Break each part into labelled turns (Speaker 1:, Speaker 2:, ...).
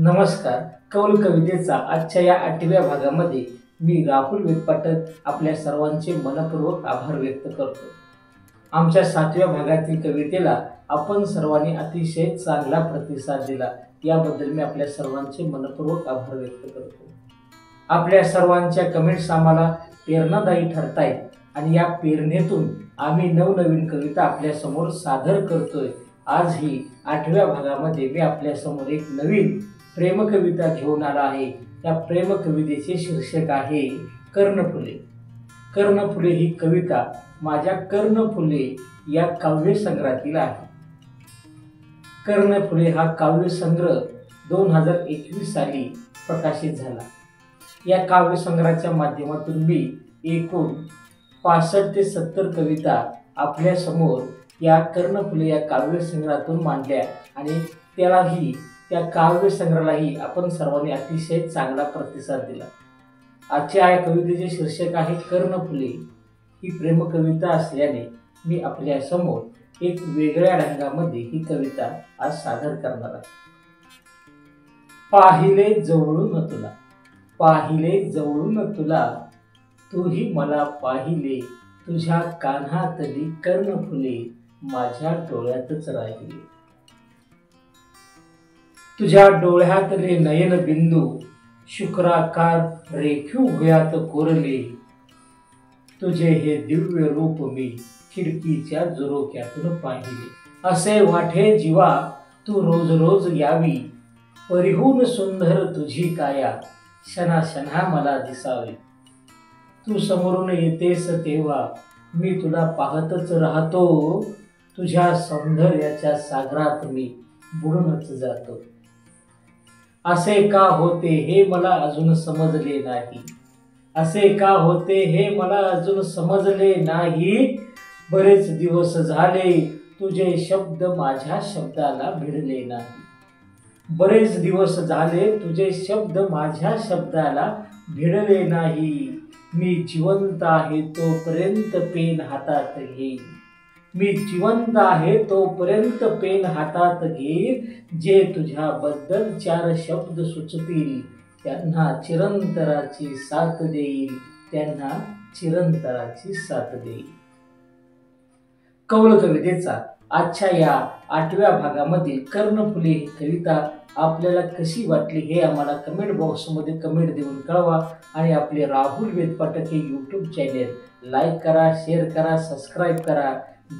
Speaker 1: नमस्कार. कौल कवितेचा आजच्या या 8व्या भागामध्ये मी राहुल वेदपाठक आपल्या सर्वांचे मनपूर्वक आभार व्यक्त करतो. आमच्या 7व्या भागातील कवितेला आपण सर्वांनी अतिशय चांगला प्रतिसाद दिला, याबद्दल मी आपल्या सर्वांचे मनपूर्वक आभार व्यक्त करतो. आपल्या सर्वांच्या कमेंट्स आम्हाला प्रेरणादायी ठरतायत आणि या प्रेरणेतून आम्ही नवनवीन कविता आपल्या समोर सादर करतोय. आज ही 8व्या भागामध्ये मी आपल्या समोर एक नवीन प्रेमकविता घेऊन आला आहे. या प्रेमकवितेचे शीर्षक आहे कर्णफुले. कर्णफुले ही कविता माझ्या कर्णफुले या काव्यसंग्रहातील आहे. कर्णफुले हा काव्यसंग्रह 2021 साली प्रकाशित झाला. या काव्यसंग्रहाच्या माध्यमातून मी एकूण 65 ते 70 कविता आपल्या समोर या कर्णफुले या काव्यसंग्रहातून मांडल्या आणि त्या काव्यसंग्रहालाही आपण सर्वांनी अतिशय चांगला प्रतिसाद दिला. आजच्या या कवितेचे शीर्षक आहे कर्णफुले. ही प्रेमकविता असल्याने मी आपल्या समोर एक वेगळ्या रंगामध्ये ही कविता आज सादर करणार आहे. पाहिले जवळून तुला, पाहिले जवळून तुला, तूही मला पाहिले, तुझ्या कान्हातली कर्णफुले माझ्या डोळ्यातच राहिले. तुझ्या डोळ्यातले नयन बिंदू शुक्राकार रेखीव भुयात कोरले, तुझे हे दिव्य रूप मी खिडकीच्या झुरोक्यातून पाहिले. असे वाटे जीवा तू रोज रोज यावी, परिहून सुंदर तुझी काया क्षणाक्षणा मला दिसावी. तू समोरून येतेस तेव्हा मी तुला पाहतच राहतो, तुझ्या सौंदर्याच्या सागरात मी बुडूनच जातो. असे का होते हे मला अजून समजले नाही, असे का होते हे मला अजून समजले नाही. बरेच दिवस झाले तुझे शब्द माझ्या शब्दाला भिडले नाही, बरेच दिवस झाले तुझे शब्द माझ्या शब्दाला भिडले नाही. मी जिवंत आहे तोपर्यंत पेन हातात घेईन, मी जिवंत आहे तोपर्यंत पेन हातात घेईन. जे तुझ्याबद्दल 4 शब्द सुचतील त्यांना चिरंतराची साथ देईल, त्यांना चिरंतराची साथ देईल. कौल कवितेचा आजच्या या 8व्या भागामधील कर्णफुले ही कविता आपल्याला कशी वाटली हे आम्हाला कमेंट बॉक्समध्ये कमेंट देऊन कळवा. आणि आपले राहुल वेदपाठक हे यूट्यूब चॅनेल लाईक करा, शेअर करा, सबस्क्राईब करा,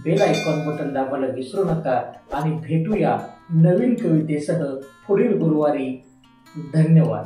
Speaker 1: बेल आयकॉन बटन दाबायला विसरू नका. आणि भेटूया नवीन कवितेसह पुढील गुरुवारी. धन्यवाद.